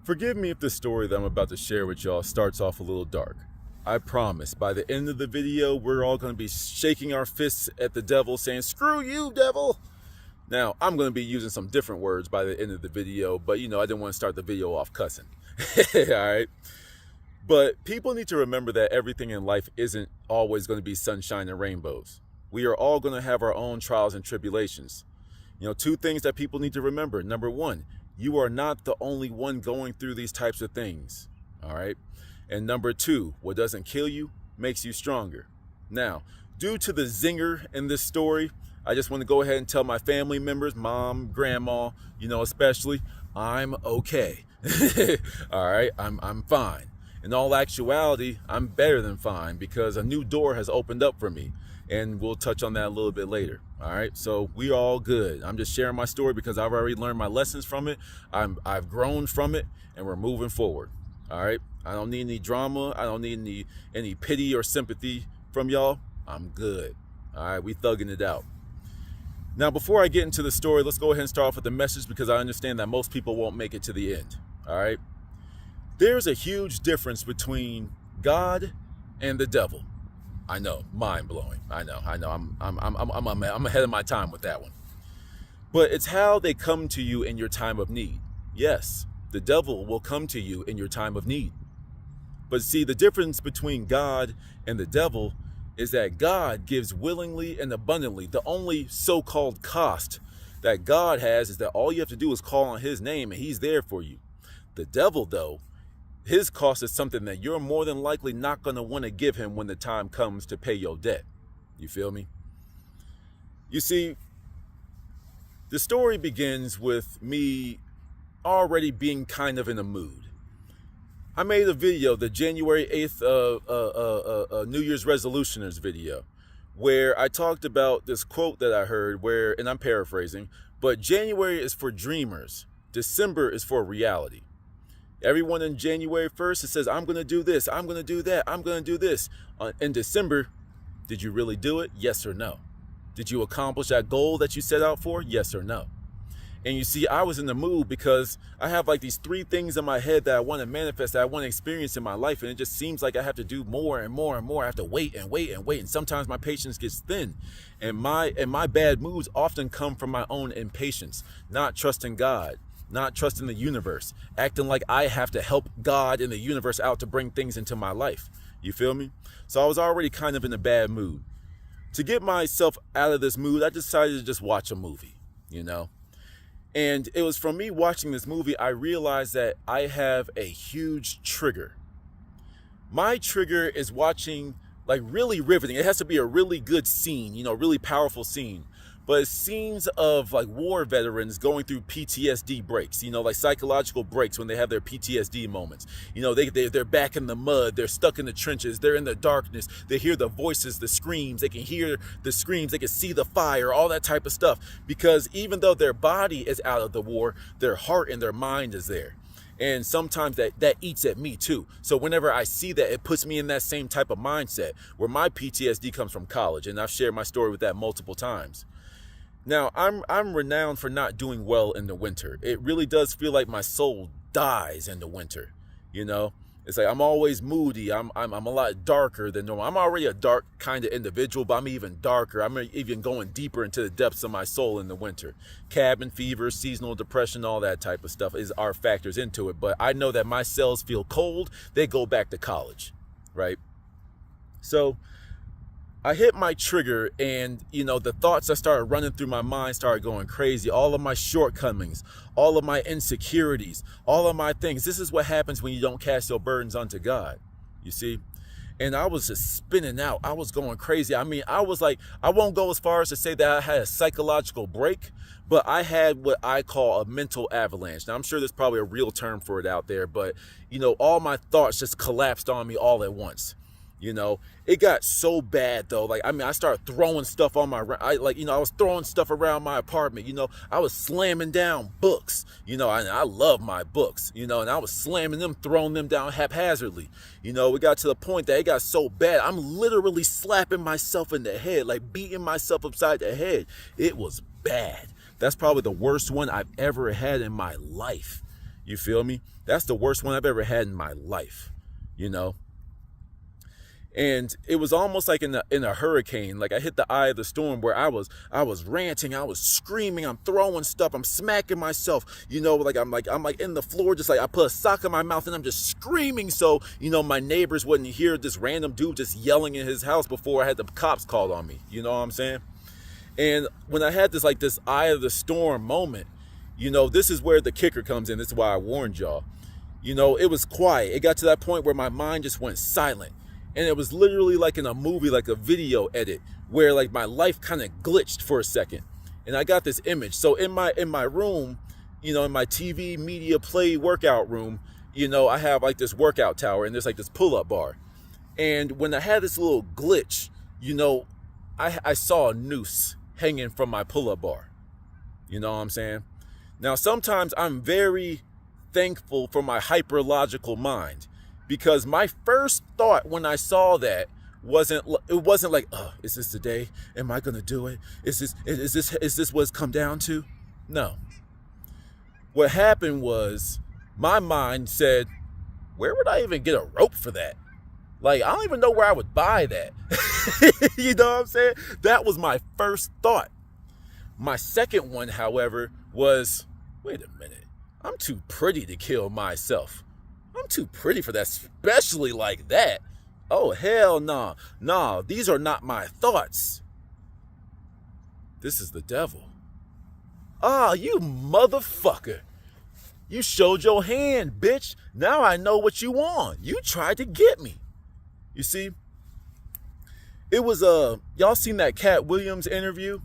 Forgive me if the story that I'm about to share with y'all starts off a little dark. I promise, by the end of the video, we're all going to be shaking our fists at the devil saying, "Screw you, devil!" Now, I'm going to be using some different words by the end of the video, but I didn't want to start the video off cussing. All right? But people need to remember that everything in life isn't always going to be sunshine and rainbows. We are all going to have our own trials and tribulations. Two things that people need to remember. Number one, you are not the only one going through these types of things. All right? And number two, what doesn't kill you makes you stronger. Now, due to the zinger in this story, I just want to go ahead and tell my family members, mom, grandma, especially, I'm okay. All right? I'm fine. In all actuality, I'm better than fine because a new door has opened up for me. And we'll touch on that a little bit later. All right, so we're all good. I'm just sharing my story because I've already learned my lessons from it. I've grown from it, and we're moving forward. All right, I don't need any drama. I don't need any pity or sympathy from y'all. I'm good. All right, we thugging it out. Now, before I get into the story, let's go ahead and start off with the message because I understand that most people won't make it to the end. All right, there's a huge difference between God and the devil. I know, mind blowing. I know. I'm ahead of my time with that one. But it's how they come to you in your time of need. Yes, the devil will come to you in your time of need. But see, the difference between God and the devil is that God gives willingly and abundantly. The only so-called cost that God has is that all you have to do is call on his name and he's there for you. The devil, though, his cost is something that you're more than likely not going to want to give him when the time comes to pay your debt. You feel me? You see, the story begins with me already being kind of in a mood. I made a video, the January 8th New Year's Resolutioners video, where I talked about this quote that I heard and I'm paraphrasing, but January is for dreamers, December is for reality. Everyone in January 1st, it says, I'm going to do this, I'm going to do that, I'm going to do this. In December, did you really do it? Yes or no? Did you accomplish that goal that you set out for? Yes or no? And you see, I was in the mood because I have like these 3 things in my head that I want to manifest, that I want to experience in my life. And it just seems like I have to do more and more and more. I have to wait and wait and wait. And sometimes my patience gets thin. And my bad moods often come from my own impatience, not trusting God. Not trusting the universe, acting like I have to help God and the universe out to bring things into my life. You feel me? So I was already kind of in a bad mood. To get myself out of this mood, I decided to just watch a movie, And it was from me watching this movie, I realized that I have a huge trigger. My trigger is watching like really riveting. It has to be a really good scene, really powerful scene. But it's scenes of like war veterans going through PTSD breaks, like psychological breaks when they have their PTSD moments. They're back in the mud, they're stuck in the trenches, they're in the darkness, they hear the voices, the screams, they can hear the screams, they can see the fire, all that type of stuff. Because even though their body is out of the war, their heart and their mind is there. And sometimes that eats at me too. So whenever I see that, it puts me in that same type of mindset where my PTSD comes from college. And I've shared my story with that multiple times. Now, I'm renowned for not doing well in the winter. It really does feel like my soul dies in the winter, It's like I'm always moody. I'm a lot darker than normal. I'm already a dark kind of individual, but I'm even darker. I'm even going deeper into the depths of my soul in the winter. Cabin fever, seasonal depression, all that type of stuff are factors into it. But I know that my cells feel cold. They go back to college, right? So I hit my trigger and, the thoughts that started running through my mind started going crazy. All of my shortcomings, all of my insecurities, all of my things. This is what happens when you don't cast your burdens unto God, you see? And I was just spinning out. I was going crazy. I mean, I was like, I won't go as far as to say that I had a psychological break, but I had what I call a mental avalanche. Now, I'm sure there's probably a real term for it out there, but, all my thoughts just collapsed on me all at once. It got so bad though. I started throwing stuff on I was throwing stuff around my apartment. I was slamming down books. I love my books. And I was slamming them, throwing them down haphazardly. We got to the point that it got so bad. I'm literally slapping myself in the head, like beating myself upside the head. It was bad. That's probably the worst one I've ever had in my life. You feel me? That's the worst one I've ever had in my life, you know? And it was almost like in a hurricane. Like I hit the eye of the storm where I was ranting, I was screaming, I'm throwing stuff, I'm smacking myself, you know, like I'm like in the floor, just like I put a sock in my mouth and I'm just screaming so, you know, my neighbors wouldn't hear this random dude just yelling in his house before I had the cops called on me. You know what I'm saying? And when I had this eye of the storm moment, you know, this is where the kicker comes in. This is why I warned y'all. You know, it was quiet. It got to that point where my mind just went silent. And it was literally like in a movie, like a video edit, where like my life kind of glitched for a second. And I got this image. So in my room, you know, in my TV media play workout room, you know, I have like this workout tower and there's like this pull-up bar. And when I had this little glitch, you know, I saw a noose hanging from my pull-up bar. You know what I'm saying? Now, sometimes I'm very thankful for my hyperlogical mind, because my first thought when I saw that wasn't like, oh, is this the day? Am I gonna do it? Is this what it's come down to? No. What happened was my mind said, where would I even get a rope for that? Like, I don't even know where I would buy that. You know what I'm saying? That was my first thought. My second one, however, was, wait a minute. I'm too pretty to kill myself. I'm too pretty for that, especially like that. Oh, hell no. No, these are not my thoughts. This is the devil. Ah, you motherfucker. You showed your hand, bitch. Now I know what you want. You tried to get me. You see, it was y'all seen that Cat Williams interview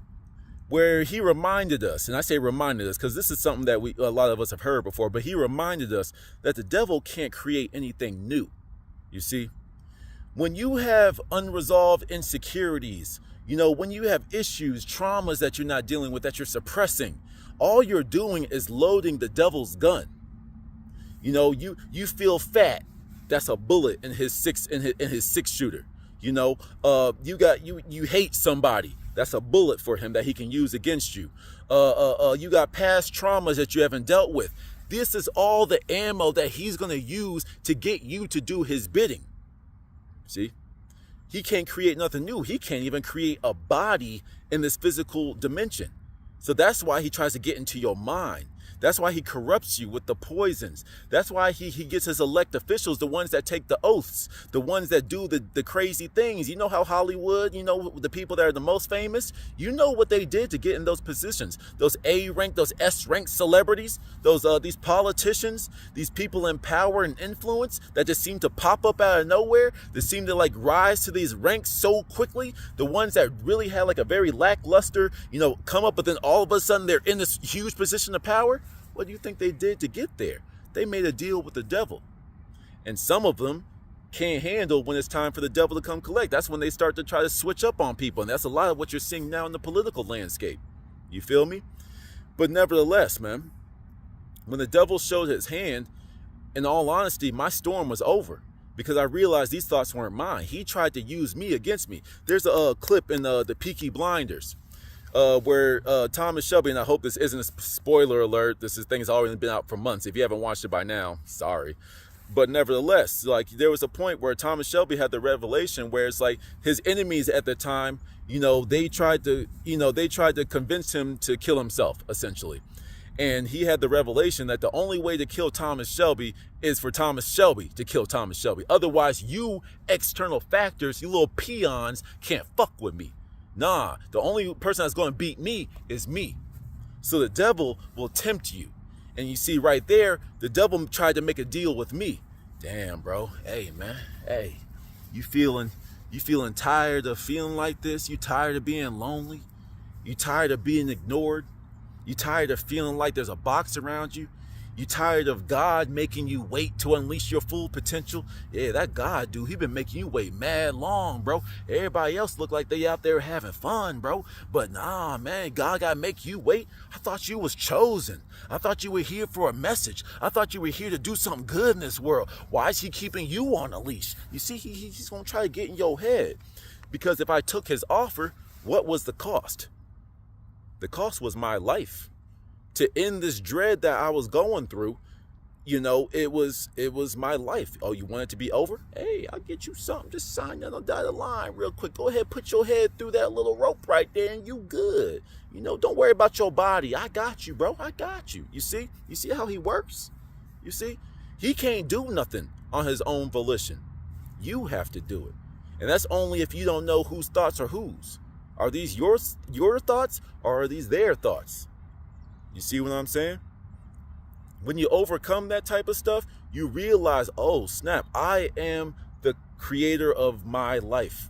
where he reminded us, and I say reminded us because this is something that a lot of us have heard before, but he reminded us that the devil can't create anything new. You see, when you have unresolved insecurities, you know, when you have issues, traumas that you're not dealing with, that you're suppressing, all you're doing is loading the devil's gun. You know, you feel fat. That's a bullet in his six shooter. You know, you hate somebody. That's a bullet for him that he can use against you. You got past traumas that you haven't dealt with. This is all the ammo that he's going to use to get you to do his bidding. See? He can't create nothing new. He can't even create a body in this physical dimension. So that's why he tries to get into your mind. That's why he corrupts you with the poisons. That's why he gets his elect officials, the ones that take the oaths, the ones that do the crazy things. You know how Hollywood, you know, the people that are the most famous, you know what they did to get in those positions. Those A-rank, those S-rank celebrities, these politicians, these people in power and influence that just seem to pop up out of nowhere, that seem to like rise to these ranks so quickly. The ones that really had like a very lackluster, you know, come up, but then all of a sudden they're in this huge position of power. What do you think they did to get there? They made a deal with the devil. And some of them can't handle when it's time for the devil to come collect. That's when they start to try to switch up on people. And that's a lot of what you're seeing now in the political landscape. You feel me? But nevertheless, man, when the devil showed his hand, in all honesty, my storm was over. Because I realized these thoughts weren't mine. He tried to use me against me. There's a clip in the Peaky Blinders. Where Thomas Shelby, and I hope this isn't a spoiler alert, this thing has already been out for months. If you haven't watched it by now, sorry. But nevertheless, like there was a point where Thomas Shelby had the revelation where it's like his enemies at the time, you know, they tried to convince him to kill himself, essentially. And he had the revelation that the only way to kill Thomas Shelby is for Thomas Shelby to kill Thomas Shelby. Otherwise, you external factors, you little peons, can't fuck with me. Nah, the only person that's going to beat me is me. So the devil will tempt you. And you see right there, the devil tried to make a deal with me. Damn, bro. Hey, man. Hey, you feeling tired of feeling like this? You tired of being lonely? You tired of being ignored? You tired of feeling like there's a box around you? You tired of God making you wait to unleash your full potential? Yeah, that God, dude, he been making you wait mad long, bro. Everybody else look like they out there having fun, bro. But nah, man, God gotta make you wait. I thought you was chosen. I thought you were here for a message. I thought you were here to do something good in this world. Why is he keeping you on a leash? You see, he's gonna try to get in your head. Because if I took his offer, what was the cost? The cost was my life. To end this dread that I was going through, it was my life. Oh, you want it to be over? Hey, I'll get you something. Just sign that on dotted line real quick. Go ahead, put your head through that little rope right there and you good. Don't worry about your body. I got you, bro. I got you. You see how he works? You see? He can't do nothing on his own volition. You have to do it. And that's only if you don't know whose thoughts are whose. Are these your thoughts or are these their thoughts? You see what I'm saying? When you overcome that type of stuff, you realize, oh, snap, I am the creator of my life.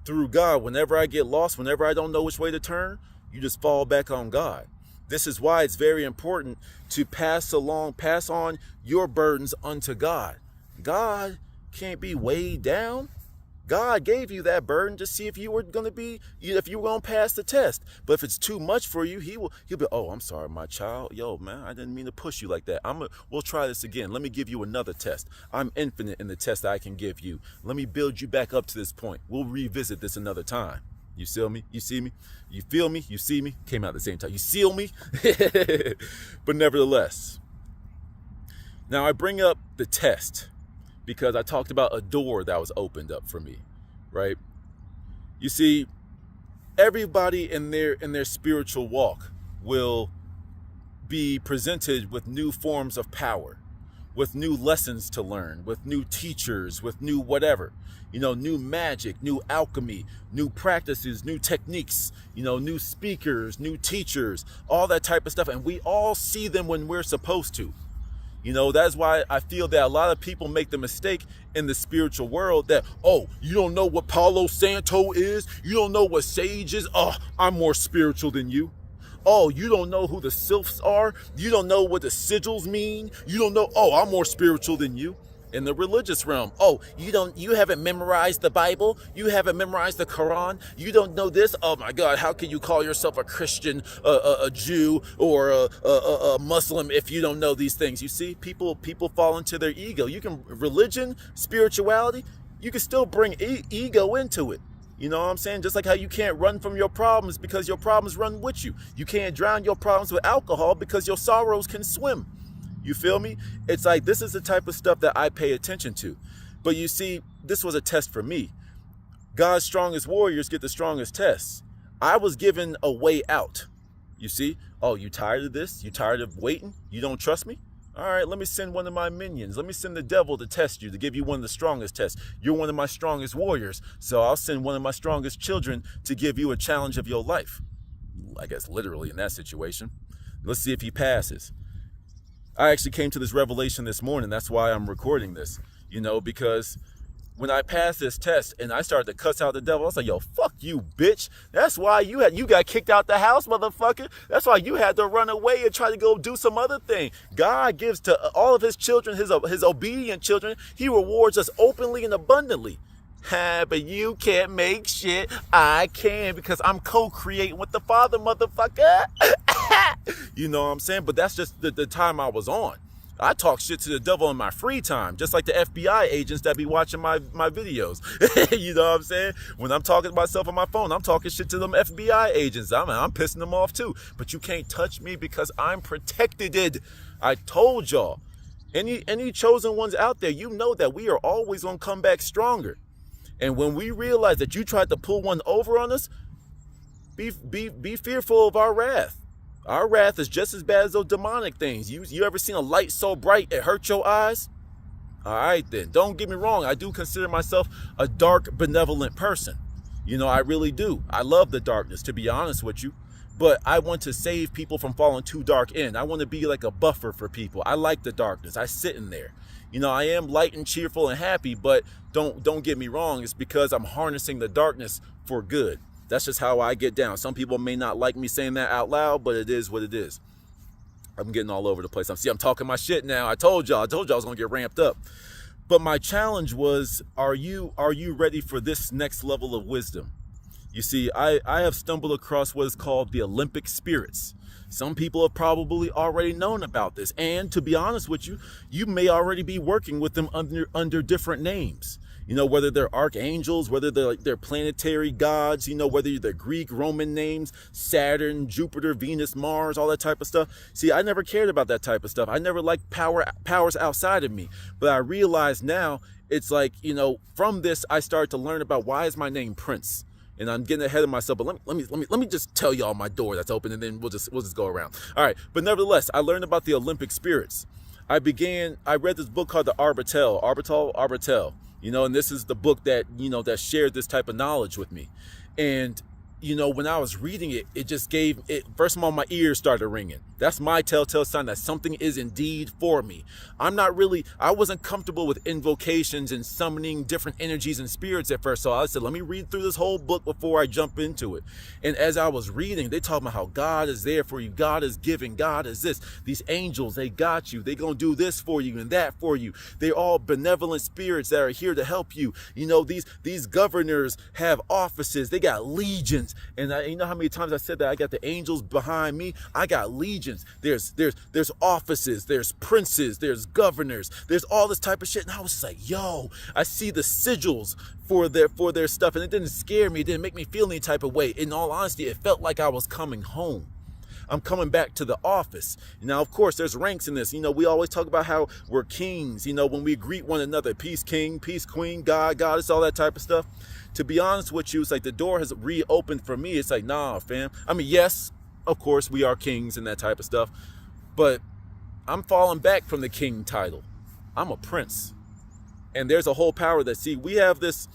Through God, whenever I get lost, whenever I don't know which way to turn, you just fall back on God. This is why it's very important to pass on your burdens unto God. God can't be weighed down. God gave you that burden to see if you were going to pass the test. But if it's too much for you, he'll be, oh, I'm sorry, my child. Yo, man, I didn't mean to push you like that. We'll try this again. Let me give you another test. I'm infinite in the test I can give you. Let me build you back up to this point. We'll revisit this another time. You see me? You see me? You feel me? You see me? Came out at the same time. You seal me? But nevertheless, now I bring up the test because I talked about a door that was opened up for me, right? You see, everybody in their spiritual walk will be presented with new forms of power, with new lessons to learn, with new teachers, with new whatever, new magic, new alchemy, new practices, new techniques, new speakers, new teachers, all that type of stuff. And we all see them when we're supposed to. That's why I feel that a lot of people make the mistake in the spiritual world that, oh, you don't know what Palo Santo is? You don't know what sage is? Oh, I'm more spiritual than you. Oh, you don't know who the sylphs are? You don't know what the sigils mean? You don't know, oh, I'm more spiritual than you. In the religious realm, oh, you haven't memorized the Bible? You haven't memorized the Quran? You don't know this? Oh my God, how can you call yourself a Christian, a Jew, or a Muslim if you don't know these things? You see, people fall into their ego. Religion, spirituality, you can still bring ego into it. You know what I'm saying? Just like how you can't run from your problems because your problems run with you. You can't drown your problems with alcohol because your sorrows can swim. You feel me? It's like, this is the type of stuff that I pay attention to. But you see, this was a test for me. God's strongest warriors get the strongest tests. I was given a way out. You see? Oh, you tired of this? You tired of waiting? You don't trust me? All right, let me send one of my minions. Let me send the devil to test you, to give you one of the strongest tests. You're one of my strongest warriors, so I'll send one of my strongest children to give you a challenge of your life. I guess literally in that situation. Let's see if he passes. I actually came to this revelation this morning. That's why I'm recording this, because when I passed this test and I started to cuss out the devil, I was like, yo, fuck you, bitch. That's why you got kicked out the house, motherfucker. That's why you had to run away and try to go do some other thing. God gives to all of his children, his obedient children, he rewards us openly and abundantly. But you can't make shit. I can, because I'm co-creating with the Father, motherfucker. You know what I'm saying? But that's just the time I was on. I talk shit to the devil in my free time, just like the FBI agents that be watching my videos. You know what I'm saying? When I'm talking to myself on my phone, I'm talking shit to them FBI agents. I'm pissing them off too. But you can't touch me because I'm protected. I told y'all. Any chosen ones out there, you know that we are always going to come back stronger. And when we realize that you tried to pull one over on us, be fearful of our wrath. Our wrath is just as bad as those demonic things. You ever seen a light so bright it hurt your eyes? All right, then. Don't get me wrong. I do consider myself a dark, benevolent person. I really do. I love the darkness, to be honest with you. But I want to save people from falling too dark in. I want to be like a buffer for people. I like the darkness. I sit in there. I am light and cheerful and happy, but don't get me wrong. It's because I'm harnessing the darkness for good. That's just how I get down. Some people may not like me saying that out loud, but it is what it is. I'm getting all over the place. I'm talking my shit now. I told y'all I was going to get ramped up. But my challenge was, are you ready for this next level of wisdom? You see, I have stumbled across what is called the Olympic spirits. Some people have probably already known about this. And to be honest with you, you may already be working with them under different names. You know, whether they're archangels, whether they're planetary gods, you know, whether they're Greek, Roman names, Saturn, Jupiter, Venus, Mars, all that type of stuff. See, I never cared about that type of stuff. I never liked powers outside of me. But I realize now, it's like, you know, from this, I started to learn about why is my name Prince. And I'm getting ahead of myself, but let me just tell y'all my door that's open, and then we'll just go around. All right, but nevertheless, I learned about the Olympic spirits. I read this book called the Arbitel. You know, and this is the book that, you know, that shared this type of knowledge with me. And, you know, when I was reading it, it just gave it, first of all, my ears started ringing. That's my telltale sign that something is indeed for me. I wasn't comfortable with invocations and summoning different energies and spirits at first. So I said, let me read through this whole book before I jump into it. And as I was reading, they talk about how God is there for you. God is giving. God is this. These angels, they got you. They gonna do this for you and that for you. They're all benevolent spirits that are here to help you. You know, these governors have offices. They got legions. And you know how many times I said that I got the angels behind me? I got legions. There's offices, there's princes, there's governors, there's all this type of shit. And I was just like, yo, I see the sigils for their stuff, and it didn't scare me, it didn't make me feel any type of way. In all honesty, it felt like I was coming home. I'm coming back to the office. Now, of course, there's ranks in this. You know, we always talk about how we're kings, you know, when we greet one another, peace king, peace queen, God, goddess, all that type of stuff. To be honest with you, it's like the door has reopened for me. It's like, nah, fam. I mean, yes, of course, we are kings and that type of stuff, but I'm falling back from the king title. I'm a prince. And there's a whole power that, see, we have this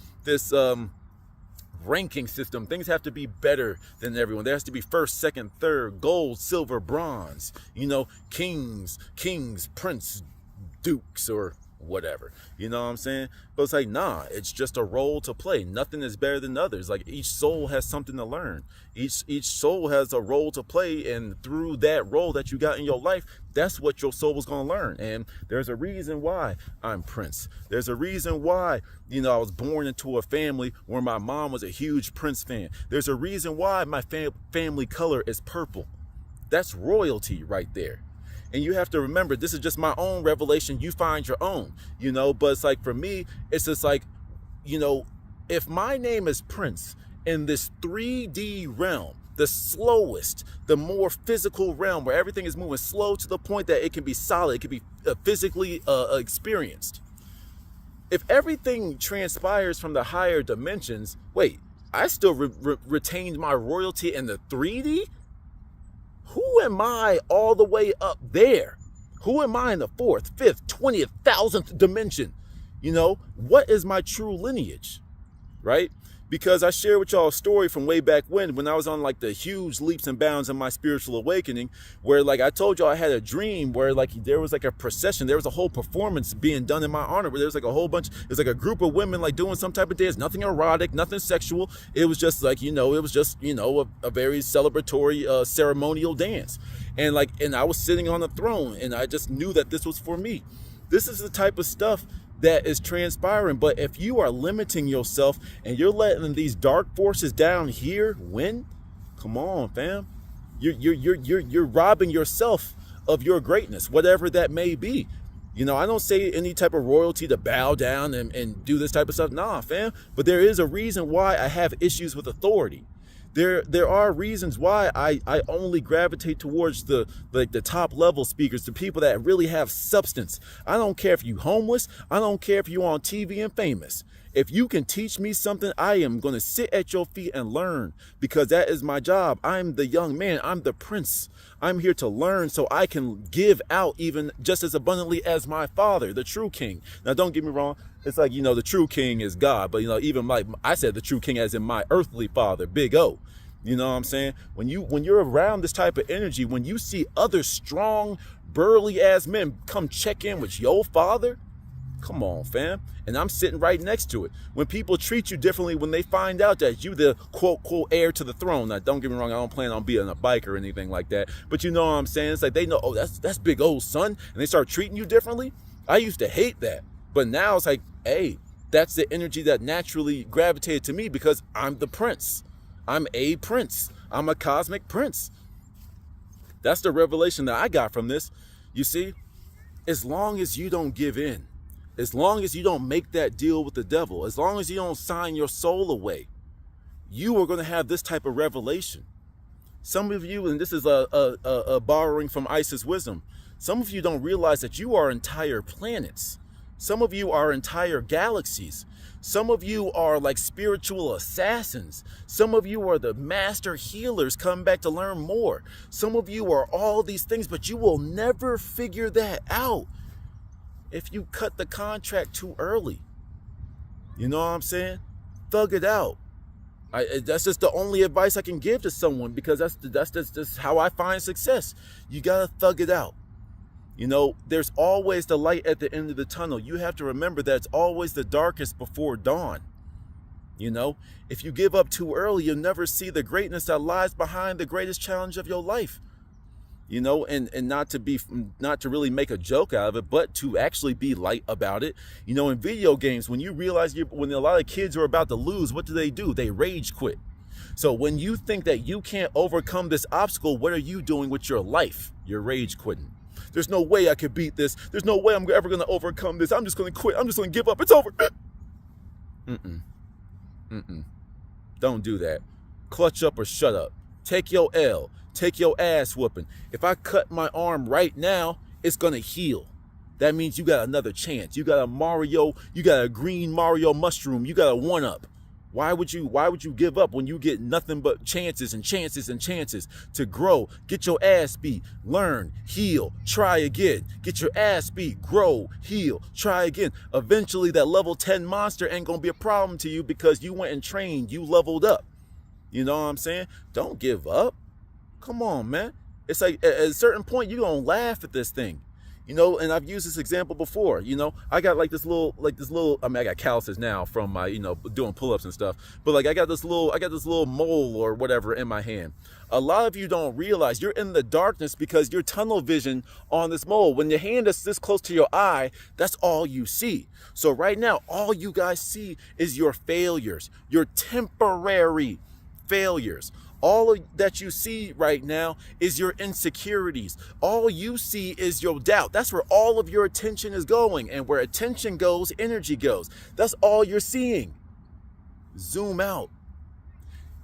ranking system. Things have to be better than everyone. There has to be first, second, third, gold, silver, bronze, you know, kings, prince, dukes, or whatever, you know what I'm saying? But it's like, nah, it's just a role to play. Nothing is better than others. Like, each soul has something to learn. Each soul has a role to play, and through that role that you got in your life, that's what your soul was going to learn. And there's a reason why I'm Prince. There's a reason why, you know, I was born into a family where my mom was a huge Prince fan. There's a reason why my family color is purple. That's royalty right there. And you have to remember, this is just my own revelation. You find your own, you know, but it's like, for me, it's just like, you know, if my name is Prince in this 3D realm, the slowest, the more physical realm where everything is moving slow to the point that it can be solid, it can be physically experienced. If everything transpires from the higher dimensions, wait, I still retained my royalty in the 3D? Who am I all the way up there? Who am I in the 4th, 5th, 20th, 1000th dimension? You know, what is my true lineage, right? Because I shared with y'all a story from way back when I was on like the huge leaps and bounds in my spiritual awakening, where like I told y'all I had a dream where like there was like a procession, there was a whole performance being done in my honor, where there was like a whole bunch, it was like a group of women like doing some type of dance, nothing erotic, nothing sexual. It was just like, you know, it was just, you know, a very celebratory ceremonial dance. And I was sitting on the throne, and I just knew that this was for me. This is the type of stuff that is transpiring. But if you are limiting yourself and you're letting these dark forces down here win, come on, fam. You're robbing yourself of your greatness, whatever that may be. You know, I don't say any type of royalty to bow down and do this type of stuff. Nah, fam. But there is a reason why I have issues with authority. There are reasons why I only gravitate towards the top level speakers, the people that really have substance. I don't care if you homeless. I don't care if you're on TV and famous. If you can teach me something, I am going to sit at your feet and learn, because that is my job. I'm the young man. I'm the prince. I'm here to learn so I can give out even just as abundantly as my father, the true king. Now, don't get me wrong. It's like, you know, the true king is God. But, you know, even like I said, the true king as in my earthly father, Big O. You know what I'm saying? When you're around this type of energy, when you see other strong, burly ass men come check in with your father, come on, fam. And I'm sitting right next to it. When people treat you differently, when they find out that you the quote heir to the throne. Now, don't get me wrong, I don't plan on being a biker or anything like that. But you know what I'm saying? It's like they know, oh, that's Big O's son, and they start treating you differently. I used to hate that. But now it's like, hey, that's the energy that naturally gravitated to me because I'm the prince. I'm a prince. I'm a cosmic prince. That's the revelation that I got from this. You see, as long as you don't give in, as long as you don't make that deal with the devil, as long as you don't sign your soul away, you are going to have this type of revelation. Some of you, and this is a borrowing from Isis wisdom, some of you don't realize that you are entire planets. Some of you are entire galaxies. Some of you are like spiritual assassins. Some of you are the master healers coming back to learn more. Some of you are all these things, but you will never figure that out if you cut the contract too early. You know what I'm saying? Thug it out. That's just the only advice I can give to someone, because that's just how I find success. You gotta thug it out. You know, there's always the light at the end of the tunnel. You have to remember that it's always the darkest before dawn. You know, if you give up too early, you'll never see the greatness that lies behind the greatest challenge of your life. You know, and not to really make a joke out of it, but to actually be light about it. You know, in video games, when you realize when a lot of kids are about to lose, what do? They rage quit. So when you think that you can't overcome this obstacle, what are you doing with your life? You're rage quitting. There's no way I could beat this. There's no way I'm ever going to overcome this. I'm just going to quit. I'm just going to give up. It's over. Don't do that. Clutch up or shut up. Take your L. Take your ass whooping. If I cut my arm right now, it's going to heal. That means you got another chance. You got a green Mario mushroom. You got a one-up. Why would you give up when you get nothing but chances and chances and chances to grow? Get your ass beat, learn, heal, try again. Get your ass beat, grow, heal, try again. Eventually that level 10 monster ain't gonna be a problem to you because you went and trained, you leveled up. You know what I'm saying? Don't give up. Come on, man. It's like at a certain point you're gonna laugh at this thing. You know, and I've used this example before. You know, I got like this little, I mean, I got calluses now from my, doing pull-ups and stuff. But like, I got this little mole or whatever in my hand. A lot of you don't realize you're in the darkness because your tunnel vision on this mole. When your hand is this close to your eye, that's all you see. So right now, all you guys see is your failures, your temporary failures. All that you see right now is your insecurities. All you see is your doubt. That's where all of your attention is going. And where attention goes, energy goes. That's all you're seeing. Zoom out.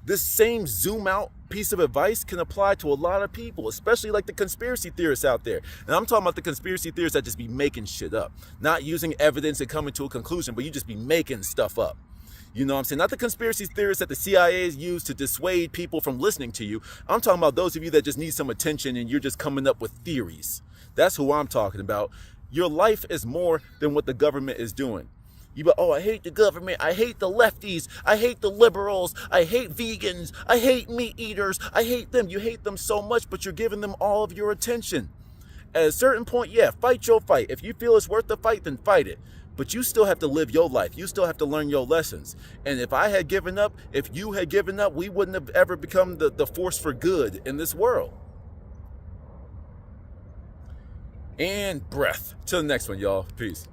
This same zoom out piece of advice can apply to a lot of people, especially like the conspiracy theorists out there. And I'm talking about the conspiracy theorists that just be making shit up. Not using evidence and coming to a conclusion, but you just be making stuff up. You know what I'm saying? Not the conspiracy theorists that the CIA is used to dissuade people from listening to you. I'm talking about those of you that just need some attention and you're just coming up with theories. That's who I'm talking about. Your life is more than what the government is doing. You go, oh, I hate the government. I hate the lefties. I hate the liberals. I hate vegans. I hate meat eaters. I hate them. You hate them so much, but you're giving them all of your attention. At a certain point, yeah, fight your fight. If you feel it's worth the fight, then fight it. But you still have to live your life. You still have to learn your lessons. And if I had given up, if you had given up, we wouldn't have ever become the force for good in this world. And breath. Till the next one, y'all. Peace.